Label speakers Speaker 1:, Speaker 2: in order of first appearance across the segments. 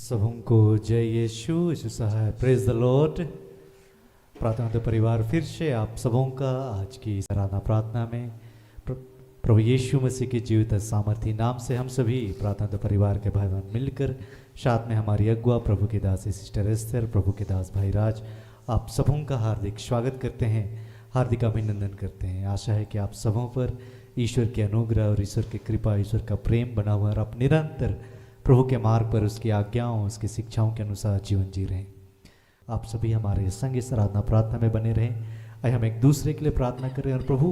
Speaker 1: सबों को जय यीशु सहाय। Praise the Lord. प्रार्थना परिवार फिर से आप सबों का आज की इस आराधना प्रार्थना में प्रभु यीशु मसीह के जीवित सामर्थी नाम से हम सभी प्रार्थना परिवार के भाई बहन मिलकर साथ में हमारी अगुआ प्रभु के दास सिस्टर एस्तर, प्रभु के दास भाई राज, आप सबों का हार्दिक स्वागत करते हैं, हार्दिक अभिनंदन करते हैं। आशा है कि आप सबों पर ईश्वर के अनुग्रह और ईश्वर की कृपा, ईश्वर का प्रेम बना हुआ और आप निरंतर प्रभु के मार्ग पर उसकी आज्ञाओं, उसकी शिक्षाओं के अनुसार जीवन जी रहे हैं। आप सभी हमारे संग इस आराधना प्रार्थना में बने रहें। आइए हम एक दूसरे के लिए प्रार्थना करें और प्रभु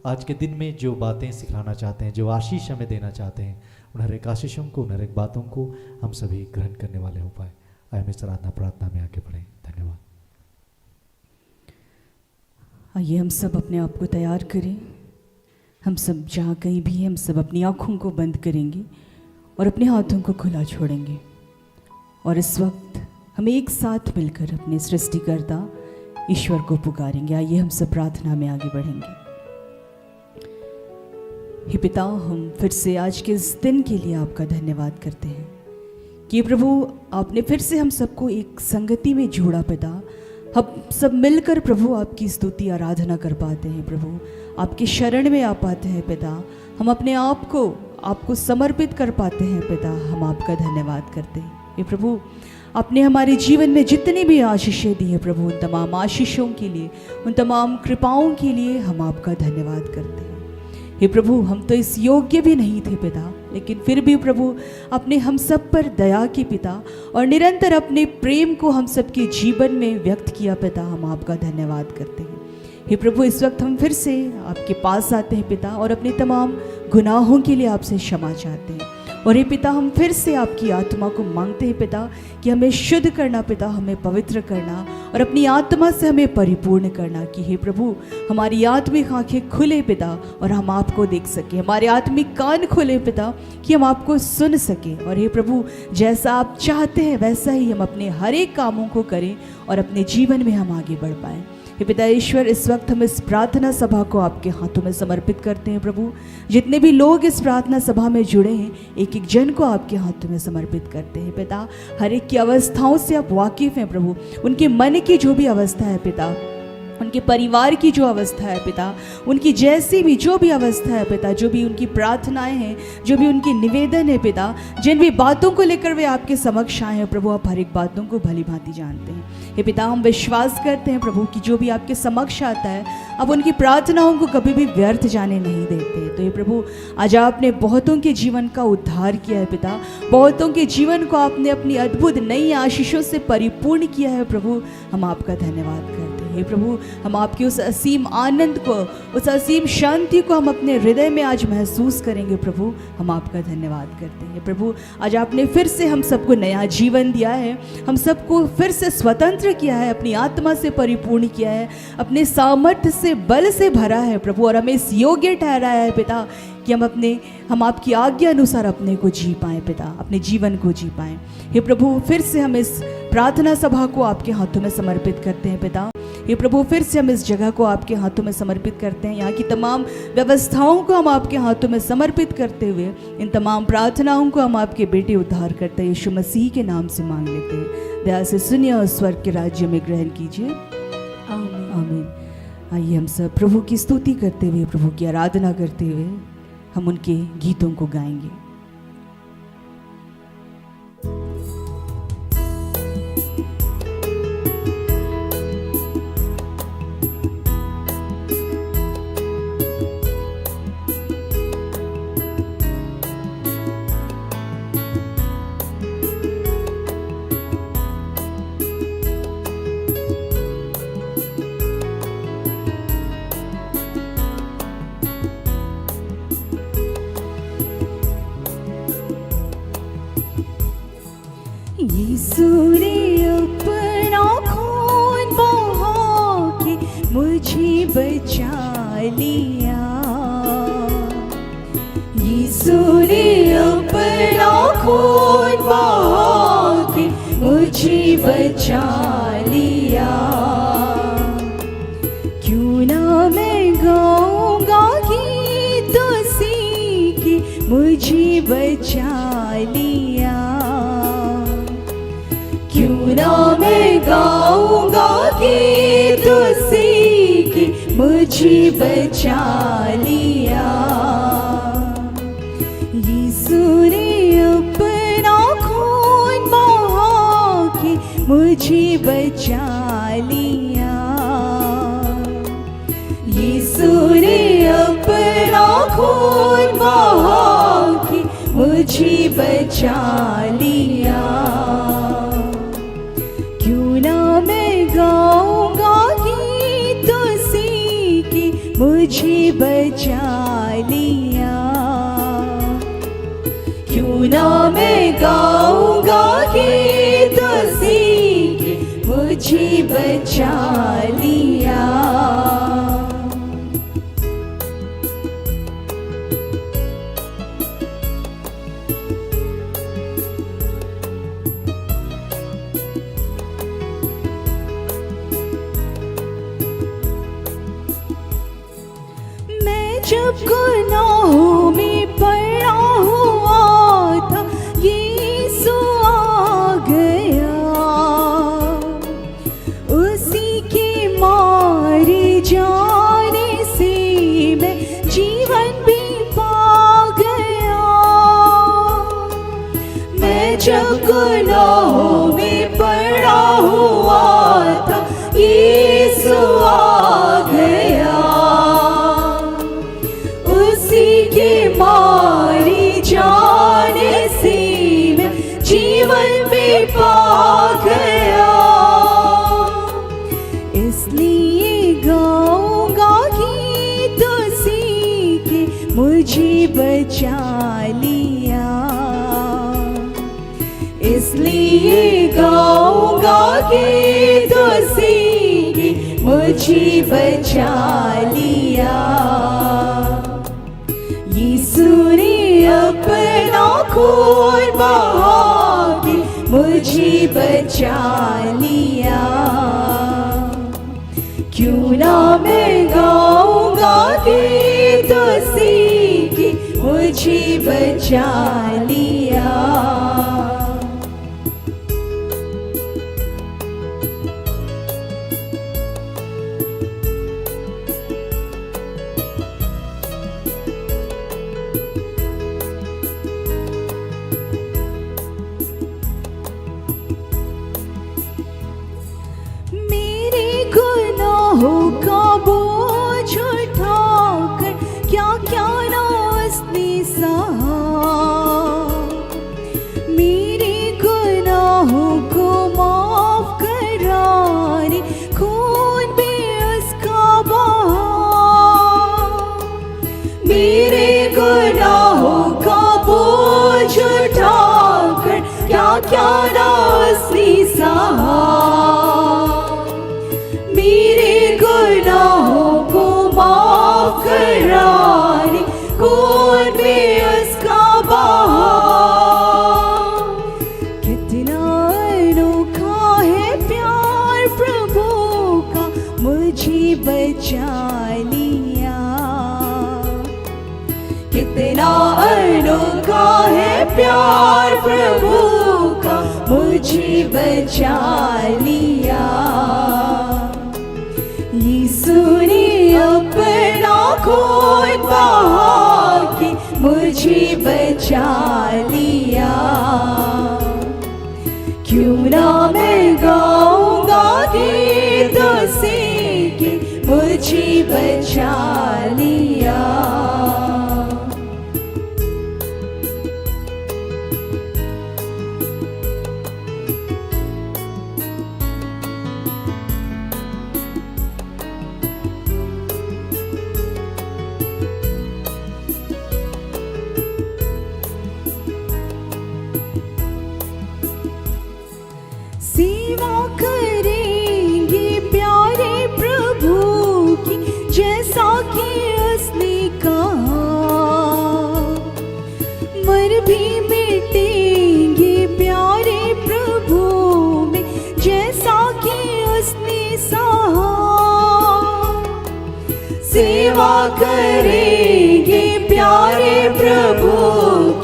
Speaker 1: आज के दिन में जो बातें सिखाना चाहते हैं, जो आशीष हमें देना चाहते हैं, उन हर एक आशीषों को, उन हर एक बातों को हम सभी ग्रहण करने वाले हो पाए। आइए हम इस आराधना प्रार्थना में आगे बढ़ें। धन्यवाद।
Speaker 2: आइए हम सब अपने आप को तैयार करें। हम सब जहाँ कहीं भी हम सब अपनी आँखों को बंद करेंगे और अपने हाथों को खुला छोड़ेंगे और इस वक्त हम एक साथ मिलकर अपने सृष्टिकर्ता ईश्वर को पुकारेंगे। आइए हम सब प्रार्थना में आगे बढ़ेंगे। हे पिता, हम फिर से आज के इस दिन के लिए आपका धन्यवाद करते हैं कि प्रभु आपने फिर से हम सबको एक संगति में जोड़ा। पिता, हम सब मिलकर प्रभु आपकी स्तुति आराधना कर पाते हैं। प्रभु आपके शरण में आ पाते हैं। पिता, हम अपने आप को आपको समर्पित कर पाते हैं। पिता, हम आपका धन्यवाद करते हैं। ये प्रभु आपने हमारे जीवन में जितनी भी आशीषें दी है प्रभु, उन तमाम आशीषों के लिए, उन तमाम कृपाओं के लिए हम आपका धन्यवाद करते हैं। हे प्रभु, हम तो इस योग्य भी नहीं थे पिता, लेकिन फिर भी प्रभु आपने हम सब पर दया की पिता और निरंतर अपने प्रेम को हम सबके जीवन में व्यक्त किया। पिता, हम आपका धन्यवाद करते हैं। हे प्रभु, इस वक्त हम फिर से आपके पास आते हैं पिता और अपने तमाम गुनाहों के लिए आपसे क्षमा चाहते हैं। और हे पिता, हम फिर से आपकी आत्मा को मांगते हैं पिता कि हमें शुद्ध करना पिता, हमें पवित्र करना और अपनी आत्मा से हमें परिपूर्ण करना कि हे प्रभु हमारी आत्मिक आंखें खुले पिता और हम आपको देख सकें, हमारे आत्मिक कान खुले पिता कि हम आपको सुन सकें। और हे प्रभु, जैसा आप चाहते हैं वैसा ही हम अपने हर एक कामों को करें और अपने जीवन में हम आगे बढ़ पाएँ। हे पिता ईश्वर, इस वक्त हम इस प्रार्थना सभा को आपके हाथों में समर्पित करते हैं। प्रभु, जितने भी लोग इस प्रार्थना सभा में जुड़े हैं, एक एक जन को आपके हाथों में समर्पित करते हैं। पिता, हर एक की अवस्थाओं से आप वाकिफ़ हैं प्रभु, उनके मन की जो भी अवस्था है पिता, उनके परिवार की जो अवस्था है पिता, उनकी जैसी भी जो भी अवस्था है पिता, जो भी उनकी प्रार्थनाएं हैं, जो भी उनके निवेदन है पिता, जिन भी बातों को लेकर वे आपके समक्ष आए हैं प्रभु, आप हर एक बातों को भली भांति जानते हैं। हे पिता, हम विश्वास करते हैं प्रभु कि जो भी आपके समक्ष आता है, अब उनकी प्रार्थनाओं को कभी भी व्यर्थ जाने नहीं देते। तो ये प्रभु, आज आपने बहुतों के जीवन का उद्धार किया है पिता, बहुतों के जीवन को आपने अपनी अद्भुत नई आशीषों से परिपूर्ण किया है प्रभु, हम आपका धन्यवाद करते हैं। हे प्रभु, हम आपके उस असीम आनंद को, उस असीम शांति को हम अपने हृदय में आज महसूस करेंगे प्रभु, हम आपका धन्यवाद करते हैं। प्रभु, आज आपने फिर से हम सबको नया जीवन दिया है, हम सबको फिर से स्वतंत्र किया है, अपनी आत्मा से परिपूर्ण किया है, अपने सामर्थ्य से, बल से भरा है प्रभु, और हमें इस योग्य ठहराया है पिता कि हम आपकी आज्ञा अनुसार अपने को जी पाएँ पिता, अपने जीवन को जी पाएँ। हे प्रभु, फिर से हम इस प्रार्थना सभा को आपके हाथों में समर्पित करते हैं पिता। हे प्रभु, फिर से हम इस जगह को आपके हाथों में समर्पित करते हैं। यहाँ की तमाम व्यवस्थाओं को हम आपके हाथों में समर्पित करते हुए इन तमाम प्रार्थनाओं को हम आपके बेटे उद्धार करते हैं यीशु मसीह के नाम से मांग लेते हैं। दया से सुनिए और स्वर्ग के राज्य में ग्रहण कीजिए। आमीन आमीन। आइए हम सब प्रभु की स्तुति करते हुए, प्रभु की आराधना करते हुए हम उनके गीतों को गाएंगे।
Speaker 3: सूर्य अपना खून बहा के मुझे बचा लिया, ये सूर्य अपना खून बहा के मुझे बचा लिया। क्यों ना मैं गाऊंगा गीत उसी की, मुझे बचा लिया। क्यों ना मैं गाऊंगा गीत उसी की, मुझे बचा लिया। यीशु ने अपना खून बहा के मुझे बचा लिया। यीशु ने अपना खून बहा के मुझे बचा लिया। क्यों ना मैं गाऊंगा गीत उसी की, मुझे बचा लिया। क्यों ना मैं गाऊंगा गीत उसी की, मुझे बचा लिया। जब गुनाहों में पड़ा हुआ था, यीशु आ गया। उसी के मारे जाने से मैं जीवन भी पा गया। मैं जब गुनाहों में पड़ा हुआ था, यीशु आ गया। मारी जाने से मैं जीवन में पा गया। इसलिए गाऊंगा गीत उसी के, मुझे बचा लिया। इसलिए गाऊंगा गीत उसी के, मुझे बचा लिया। यीशु ने अपना खून बहा के मुझे बचा लिया। क्यों ना मैं गाऊंगा गीत उसी की, मुझे बचा लिया। गुनाहों का बोझ उठाकर क्या क्या ना उसने सहा। मेरे गुनाहों को माफ कराने खून भी उसका बहा। मेरे गुनाहों का बोझ उठाकर क्या क्या ना उसने सहा। मेरे गुनाहों को माफ कराने खून भी उसका बहा। कितना अनोखा है प्यार प्रभु का, मुझे बचा लिया। कितना अनोखा है प्यार प्रभु का, मुझे बचा लिया। यीशु ने अपना खून बहा के मुझे बचा लिया। क्यों ना मैं गाऊंगा गीत उसी के, मुझे बचा लिया। सेवा करेंगे प्यारे प्रभु की, जैसा कि उसने कहा। मर भी मिटेंगे प्यारे प्रभु में, जैसा कि उसने सहा। सेवा करेंगे प्यारे प्रभु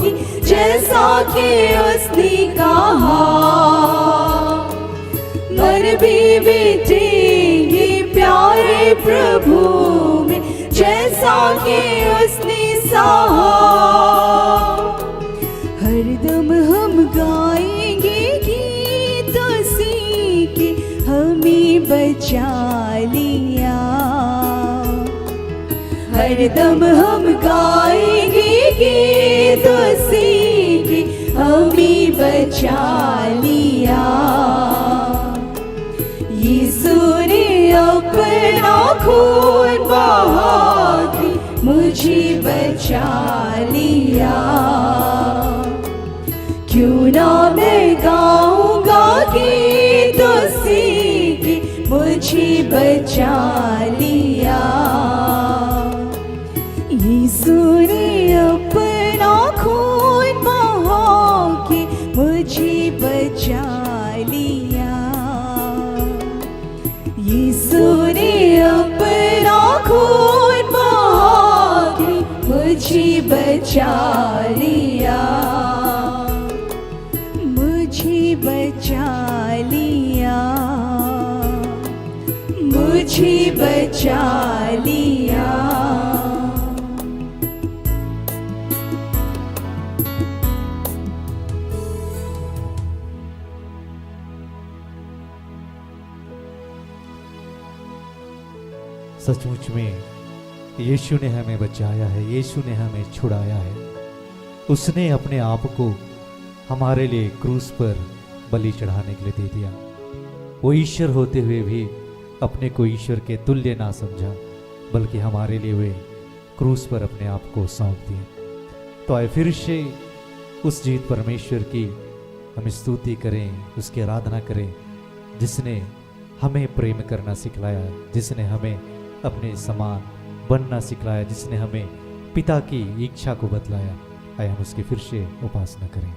Speaker 3: की, जैसा कि उसने कहा। मर भी मिटेंगे प्यारे प्रभु में, जैसा कि उसने सहा। हरदम हम गाएंगे गीत उसी के, हमें बचा लिया। हरदम हम गाएंगे गीत उसी के, हमें बचा लिया। यीशु ने अपना खून बहा के मुझे बचा लिया। क्यों ना मैं गाऊंगा गीत उसी के, मुझे बचा लिया। यीशु ने अपना खून बहा के मुझे बचा लिया। यीशु ने अपना खून बहा के मुझे बचा लिया। मुझे बचा लिया। मुझे बचा लिया।
Speaker 1: सचमुच में यीशु ने हमें बचाया है, यीशु ने हमें छुड़ाया है। उसने अपने आप को हमारे लिए क्रूस पर बलि चढ़ाने के लिए दे दिया। वो ईश्वर होते हुए भी अपने को ईश्वर के तुल्य ना समझा, बल्कि हमारे लिए वे क्रूस पर अपने आप को सौंप दिए। तो आए फिर से उस जीवित परमेश्वर की हम स्तुति करें, उसकी आराधना करें, जिसने हमें प्रेम करना सिखलाया, जिसने हमें अपने समान बनना सिखलाया, जिसने हमें पिता की इच्छा को बतलाया। आए हम उसकी फिर से उपासना करें।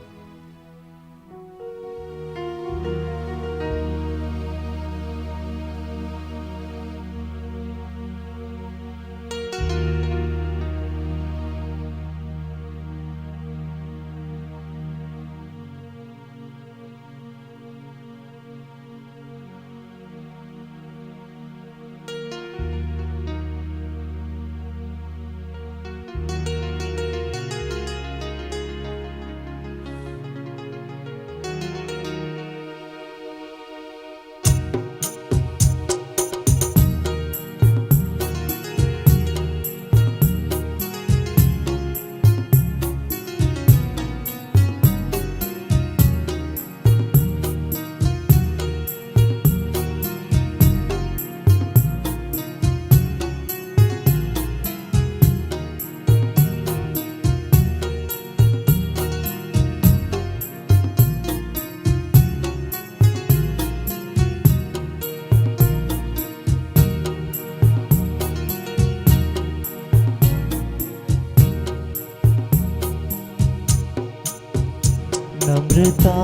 Speaker 1: नम्रता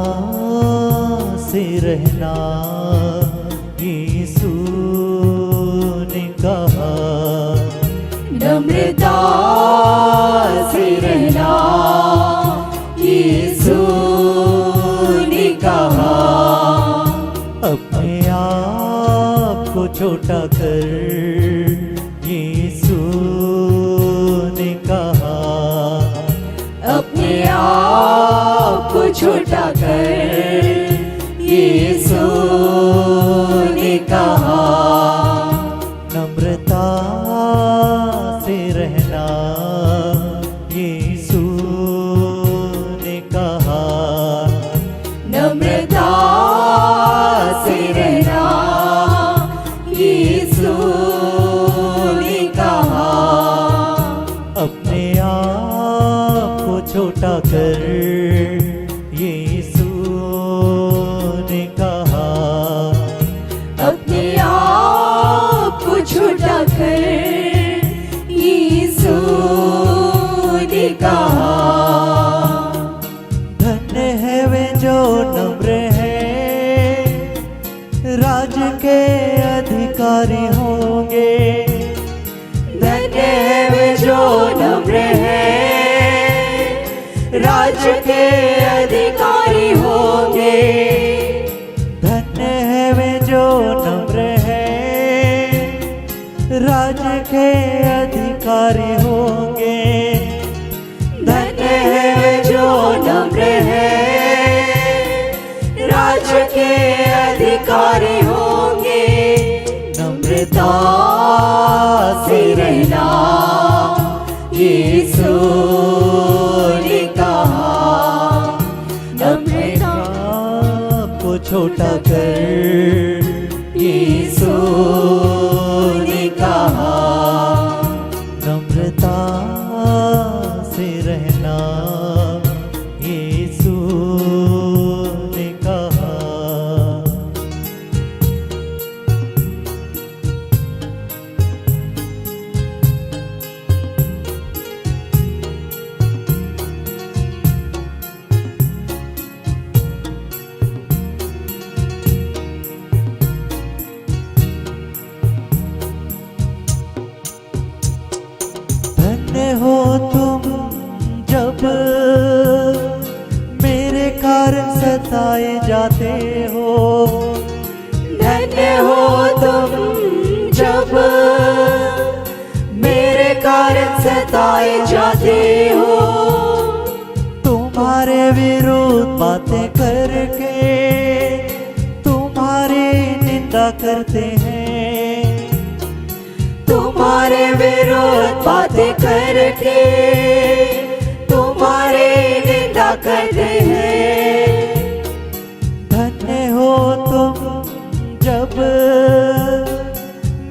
Speaker 1: से रहना यीशु ने कहा।
Speaker 3: नम्रता से रहना यीशु ने कहा।
Speaker 1: अपने आप को छोटा कर यीशु ने कहा।
Speaker 3: अपने आप को छोटा कर यीशु ने कहा।
Speaker 1: नम्रता से रहना यीशु ने कहा।
Speaker 3: नम्रता से रहना यीशु ने कहा।
Speaker 1: अपने आप को छोटा कर यीशु ने कहा।
Speaker 3: अपने आप को छोटा कर यीशु ने कहा।
Speaker 1: धन्य है वे जो नम्र हैं, राज के अधिकारी होंगे।
Speaker 3: धन्य है वे जो नम्र हैं, राज के अधिकारी होंगे।
Speaker 1: धन्य है वे
Speaker 3: से रहना यीशु ने कहा। नम्रता
Speaker 1: को छोटा कर
Speaker 3: यीशु ने कहा।
Speaker 1: नम्रता से रहना यीशु ने कहा। धन्य हो तुम जब मेरे कारण सताए जाते हो।
Speaker 3: धन्य हो तुम जब मेरे कारण सताए जाते हो।
Speaker 1: तुम्हारे विरोध बातें करके तुम्हारी निंदा करते हैं।
Speaker 3: तुम्हारे विरोध बातें करके तुम्हारे निंदा करते हैं।
Speaker 1: धन्य हो तुम जब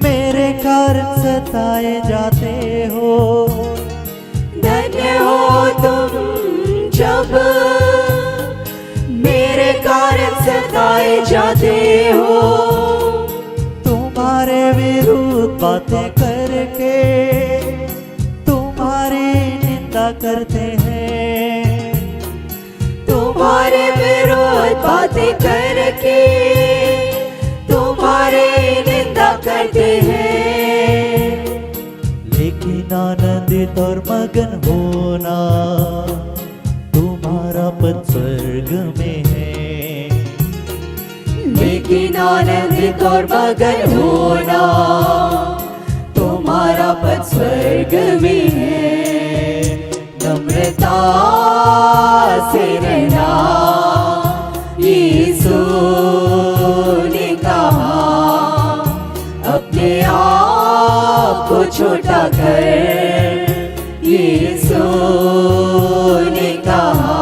Speaker 1: मेरे कारण सताए जाते हो।
Speaker 3: धन्य हो तुम जब मेरे कारण सताए जाते हो।
Speaker 1: तुम्हारे विरुद्ध बातें करके तुम्हारी निंदा करते हैं।
Speaker 3: तुम्हारे विरोध बातें करके तुम्हारे निंदा करते हैं।
Speaker 1: लेकिन आनंदित और मगन होना तुम्हारा पद स्वर्ग में है।
Speaker 3: लेकिन आनंदित और मगन होना तुम्हारा पद स्वर्ग में है। नम्रता से रहना यीशु ने कहा। अपने आप को छोटा कर यीशु ने कहा।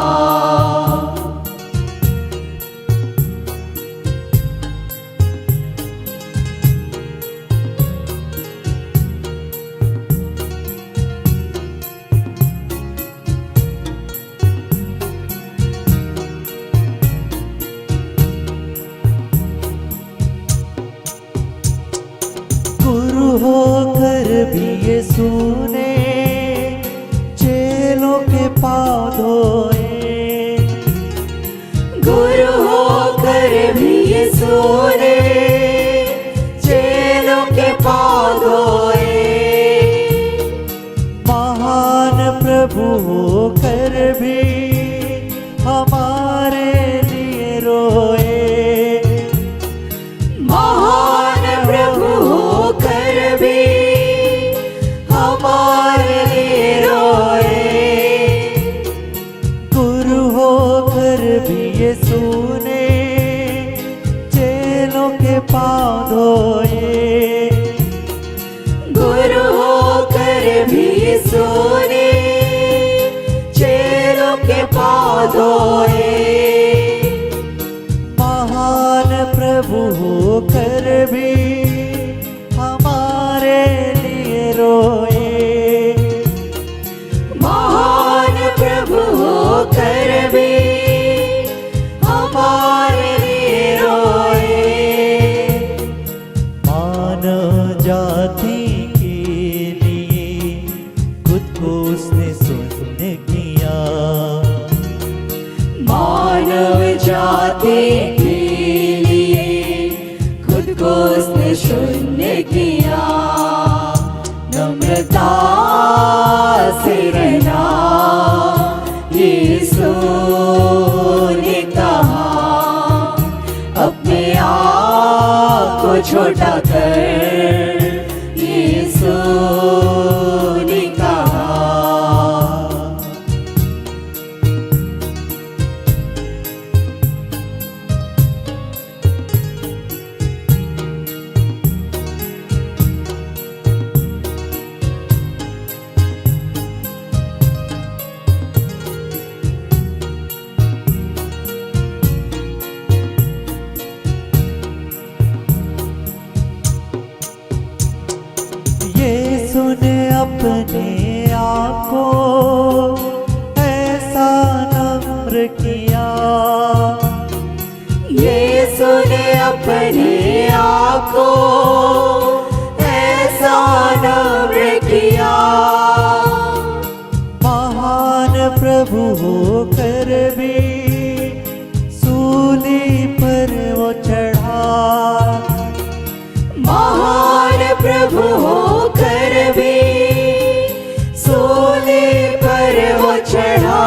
Speaker 1: गुरु होकर भी यीशु ने चेलों के पाँव धोए।
Speaker 3: गुरु होकर भी यीशु ने चेलों के पाँव धोए।
Speaker 1: महान प्रभु होकर भी हमारे लिए रोए।
Speaker 3: महान प्रभु होकर भी हमारे लिए रोए।
Speaker 1: गुरु होकर भी यीशु ने चेलों के पाँव धोए।
Speaker 3: गुरु होकर भी यीशु ने चेलों के पाँव धोए।
Speaker 1: महान प्रभु होकर भी हमारे लिए रोए।
Speaker 3: महान प्रभु होकर भी हमारे लिए रोए।
Speaker 1: मानव जाति के लिए खुद को उसने शून्य किया।
Speaker 3: मानव जाति के लिए खुद को उसने शून्य किया। नम्रता से रहना यीशु ने कहा। अपने आप को छोटा कर यीशु ने कहा।
Speaker 4: अपने आप को ऐसा नम्र किया,
Speaker 3: यीशु ने अपने आप को ऐसा नम्र किया।
Speaker 4: महान प्रभु होकर भी सूली पर वो चढ़ा,
Speaker 3: महान प्रभु होकर भी सूली पर वो चढ़ा।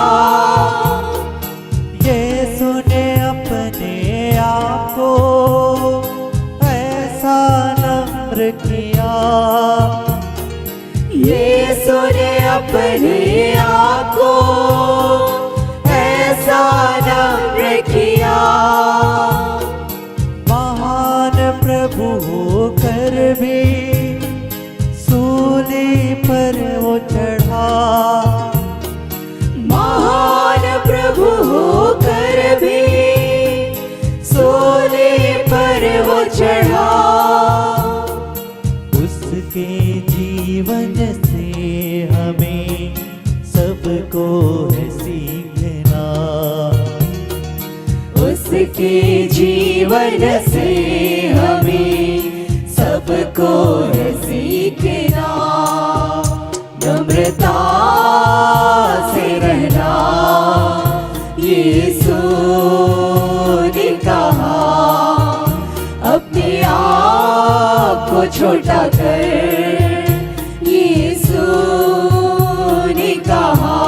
Speaker 4: यीशु ने अपने आप को ऐसा नम्र किया,
Speaker 3: यीशु ने अपने आप को ऐसा नम्र किया।
Speaker 4: महान प्रभु होकर भी सूली पर वो चढ़ा,
Speaker 3: महान प्रभु होकर भी सूली पर वो चढ़ा।
Speaker 4: उसके जीवन से हमें सबको है सीखना,
Speaker 3: उसके जीवन से हमें सबको है सीखना। नम्रता से रहना यीशु ने कहा, अपने आप को छोटा कर यीशु ने कहा।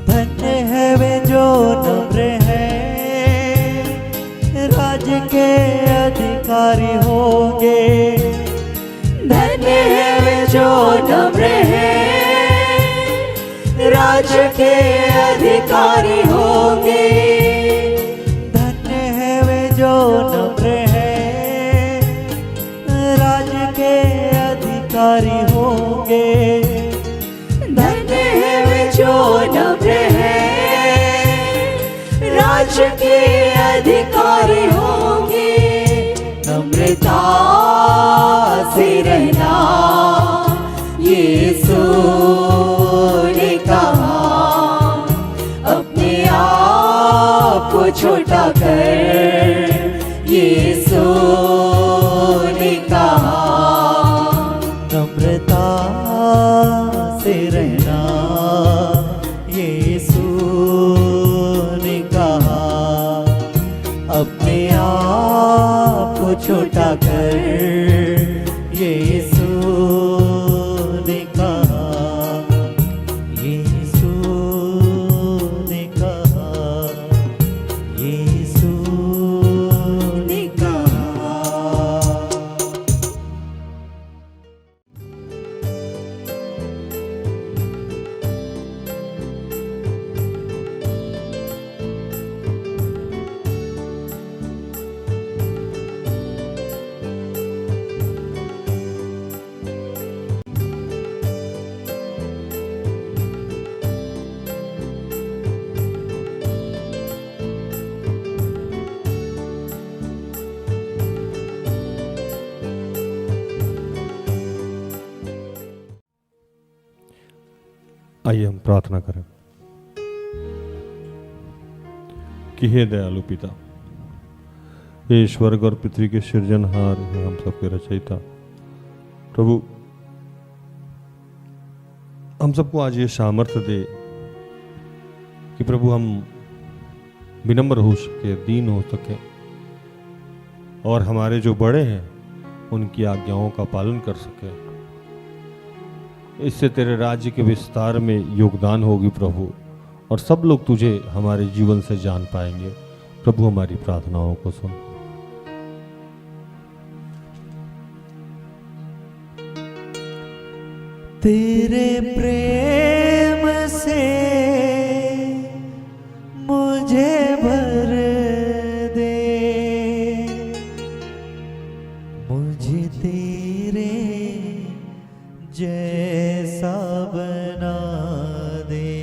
Speaker 4: धन्य है वे जो नम्र हैं, राज्य के अधिकारी होंगे।
Speaker 3: धन्य है वे जो नम्र हैं, राज्य के अधिकारी होंगे।
Speaker 4: धन्य है वे जो नम्र हैं, राज्य के अधिकारी होंगे।
Speaker 3: धन्य है वे जो नम्र हैं, राज्य के अधिकारी होंगे। नम्रता से रहना यीशु ने कहा, अपने आप को छोटा कर यीशु ने कहा।
Speaker 4: नम्रता से रहना यीशु ने कहा, अपने आप को छोटा कर यीशु ने कहा, यीशु ने कहा, यीशु ने कहा।
Speaker 5: आइए हम प्रार्थना करें कि हे दयालु पिता, हे स्वर्ग और पृथ्वी के सृजनहार, हे हम सबके रचयिता, प्रभु हम सबको आज ये सामर्थ्य दे कि प्रभु हम विनम्र हो सके, दीन हो सके और हमारे जो बड़े हैं उनकी आज्ञाओं का पालन कर सके। इससे तेरे राज्य के विस्तार में योगदान होगी प्रभु, और सब लोग तुझे हमारे जीवन से जान पाएंगे। प्रभु हमारी प्रार्थनाओं को सुन।
Speaker 4: तेरे प्रेम से मुझे भर दे, मुझे तेरे जैसा बना दे।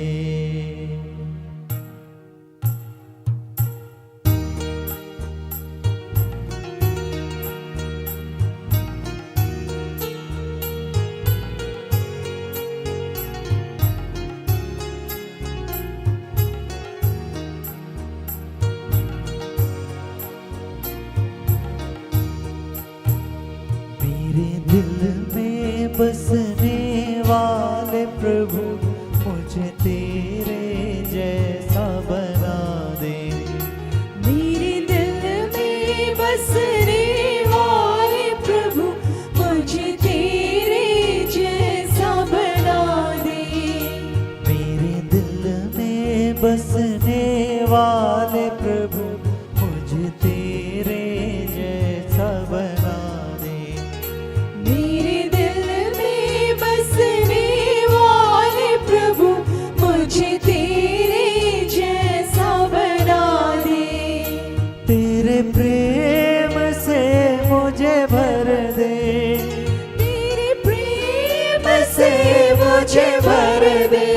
Speaker 4: बसने वाले प्रभु मुझे तेरे जैसा बना दे।
Speaker 2: मेरे दिल में बसने वाले प्रभु मुझे तेरे जैसा बना दे।
Speaker 4: मेरे दिल में बसने वाले प्रभु मुझे तेरे जैसा बना दे।
Speaker 2: मेरे दिल में बसने वाले प्रभु मुझे तेरे जैसा बना दे।
Speaker 4: तेरे प्रेम से मुझे भर दे।
Speaker 2: तेरे प्रेम से मुझे भर दे।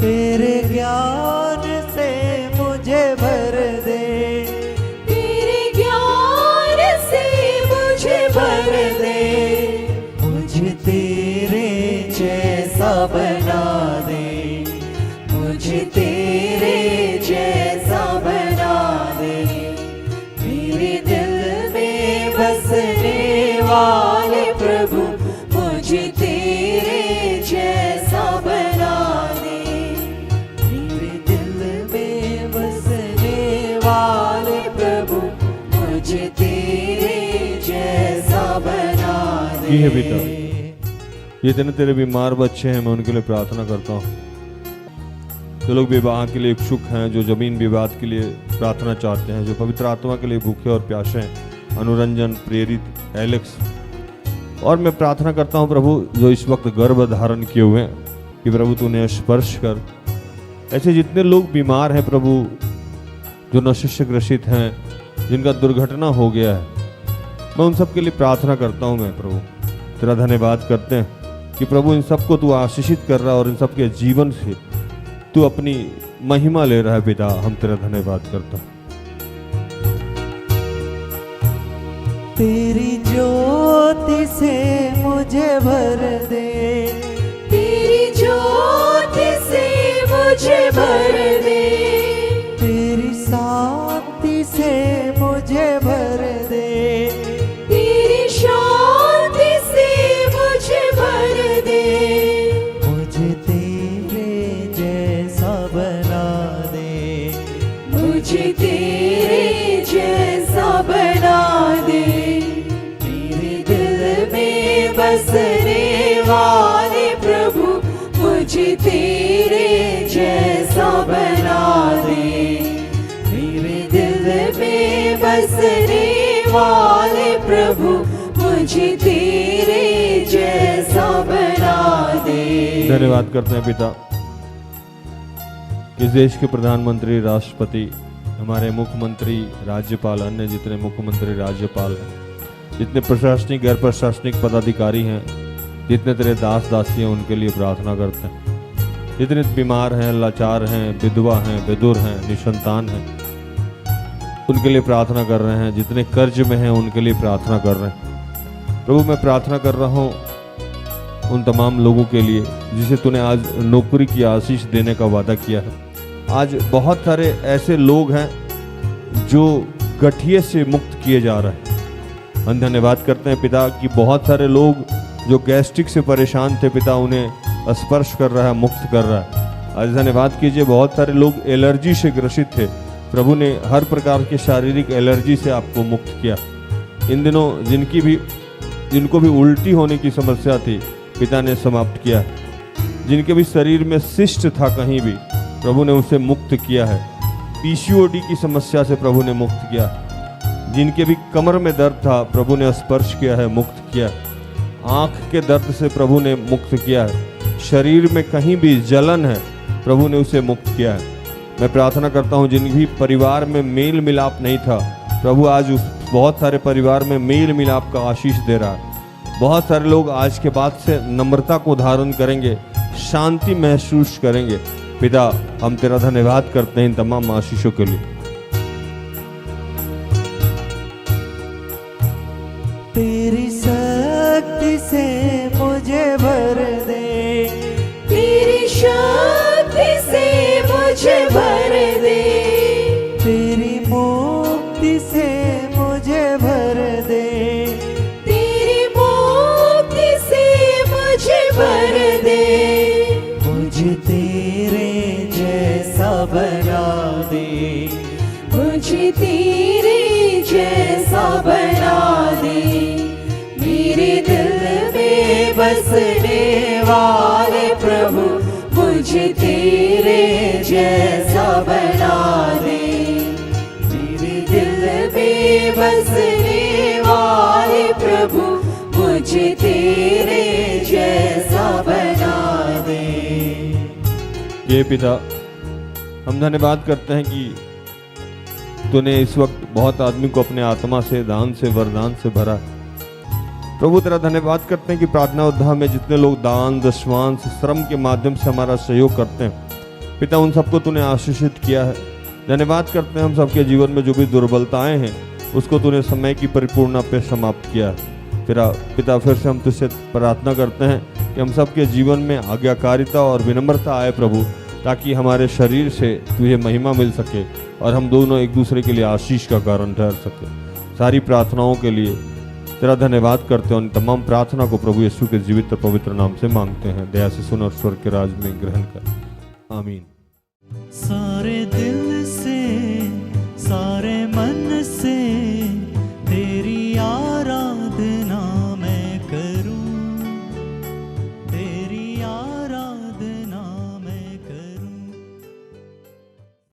Speaker 4: तेरे ज्ञान से मुझे भर दे।
Speaker 2: तेरे ज्ञान से मुझे भर दे।
Speaker 4: मुझे तेरे जैसा बना दे। मुझे तेरे जैसा बना दे। मेरे दिल में बसने वाले प्रभु मुझे तेरे जैसा बना दे। मेरे दिल में बसने वाले प्रभु मुझे तेरे जैसा बना दे।
Speaker 5: ये है पिता, ये दिन तेरे बीमार बच्चे हैं, मैं उनके लिए प्रार्थना करता हूँ। जो लोग विवाह के लिए इच्छुक हैं, जो जमीन विवाद के लिए प्रार्थना चाहते हैं, जो पवित्र आत्मा के लिए भूखे और प्यासे हैं, अनुरंजन, प्रेरित, एलेक्स, और मैं प्रार्थना करता हूँ प्रभु जो इस वक्त गर्भ धारण किए हुए हैं कि प्रभु तू उन्हें स्पर्श कर। ऐसे जितने लोग बीमार हैं प्रभु, जो नशे से ग्रसित हैं, जिनका दुर्घटना हो गया है, मैं उन सब के लिए प्रार्थना करता हूँ। मैं प्रभु तेरा धन्यवाद करते हैं कि प्रभु इन सबको तू आशीषित कर रहा है और इन सबके जीवन से तू अपनी महिमा ले रहा है। पिता हम तेरा धन्यवाद करता हूँ।
Speaker 4: तेरी ज्योति से मुझे भर दे।
Speaker 2: तेरी ज्योति से मुझे भर दे।
Speaker 4: तेरी शांति से मुझे भर दे।
Speaker 2: तेरी शांति से मुझे भर दे।
Speaker 4: मुझे तेरे जैसा बना दे।
Speaker 2: मुझे तेरे जैसा बना दे। मेरे दिल में बसने वाले प्रभु मुझे तेरे जैसा बना दे। मेरे दिल में बसने वाले प्रभु मुझे तेरे जैसा बना दे।
Speaker 5: धन्यवाद करते हैं पिता, इस देश के प्रधानमंत्री, राष्ट्रपति, हमारे मुख्यमंत्री, राज्यपाल, अन्य जितने मुख्यमंत्री, राज्यपाल हैं, जितने प्रशासनिक, गैर प्रशासनिक पदाधिकारी हैं, जितने तेरे दास दासी हैं, उनके लिए प्रार्थना करते हैं। जितने बीमार हैं, लाचार हैं, विधवा हैं, विधुर हैं, निसंतान हैं, उनके लिए प्रार्थना कर रहे हैं। जितने कर्ज में हैं उनके लिए प्रार्थना कर रहे हैं। प्रभु मैं प्रार्थना कर रहा हूँ उन तमाम लोगों के लिए जिसे तूने आज नौकरी की आशीष देने का वादा किया है। आज बहुत सारे ऐसे लोग हैं जो गठिए से मुक्त किए जा रहे हैं। हम धन्यवाद करते हैं पिता कि बहुत सारे लोग जो गैस्ट्रिक से परेशान थे पिता, उन्हें स्पर्श कर रहा है, मुक्त कर रहा है। आज धन्यवाद कीजिए बहुत सारे लोग एलर्जी से ग्रसित थे, प्रभु ने हर प्रकार के शारीरिक एलर्जी से आपको मुक्त किया। इन दिनों जिनको भी उल्टी होने की समस्या थी पिता ने समाप्त किया है। जिनके भी शरीर में शिष्ट था कहीं भी, प्रभु ने उसे मुक्त किया है। पीसीओडी की समस्या से प्रभु ने मुक्त किया। जिनके भी कमर में दर्द था प्रभु ने स्पर्श किया है, मुक्त किया। आँख के दर्द से प्रभु ने मुक्त किया है। शरीर में कहीं भी जलन है प्रभु ने उसे मुक्त किया है। मैं प्रार्थना करता हूँ जिन भी परिवार में मेल मिलाप नहीं था, प्रभु आज उस बहुत सारे परिवार में मेल मिलाप का आशीष दे रहा है। बहुत सारे लोग आज के बाद से नम्रता को धारण करेंगे, शांति महसूस करेंगे। पिता हम तेरा धन्यवाद करते हैं इन तमाम आशीषों के लिए।
Speaker 4: तेरी शक्ति से मुझे भर दे।
Speaker 2: तेरी शक्ति से मुझे भर दे।
Speaker 4: तेरी मुक्ति से मुझे भर दे।
Speaker 2: तेरी मुक्ति से
Speaker 4: दे,
Speaker 3: मुझे तेरे जैसा बना दे, मेरे दिल में बसने वाले प्रभु मुझे तेरे जैसा बना दे, मेरे दिल में बसने वाले प्रभु मुझे तेरे जैसा बना दे।
Speaker 5: ये पिता, हम धन्यवाद करते हैं कि तूने इस वक्त बहुत आदमी को अपने आत्मा से, दान से, वरदान से भरा। प्रभु तेरा धन्यवाद करते हैं कि प्रार्थना उद्धार में जितने लोग दान, दशमांश, श्रम के माध्यम से हमारा सहयोग करते हैं पिता, उन सबको तूने आशीषित किया है। धन्यवाद करते हैं हम सबके जीवन में जो भी दुर्बलताएं हैं उसको तूने समय की परिपूर्णता पे समाप्त किया है। पिता फिर से हम तुझसे प्रार्थना करते हैं कि हम सबके जीवन में आज्ञाकारिता और विनम्रता आए प्रभु, ताकि हमारे शरीर से तुझे महिमा मिल सके और हम दोनों एक दूसरे के लिए आशीष का कारण ठहर सके। सारी प्रार्थनाओं के लिए तेरा धन्यवाद करते हैं। तमाम प्रार्थना को प्रभु यीशु के जीवित और पवित्र नाम से मांगते हैं। दया से सुन और स्वर्ग के राज में ग्रहण कर, आमीन।
Speaker 4: सारे दिन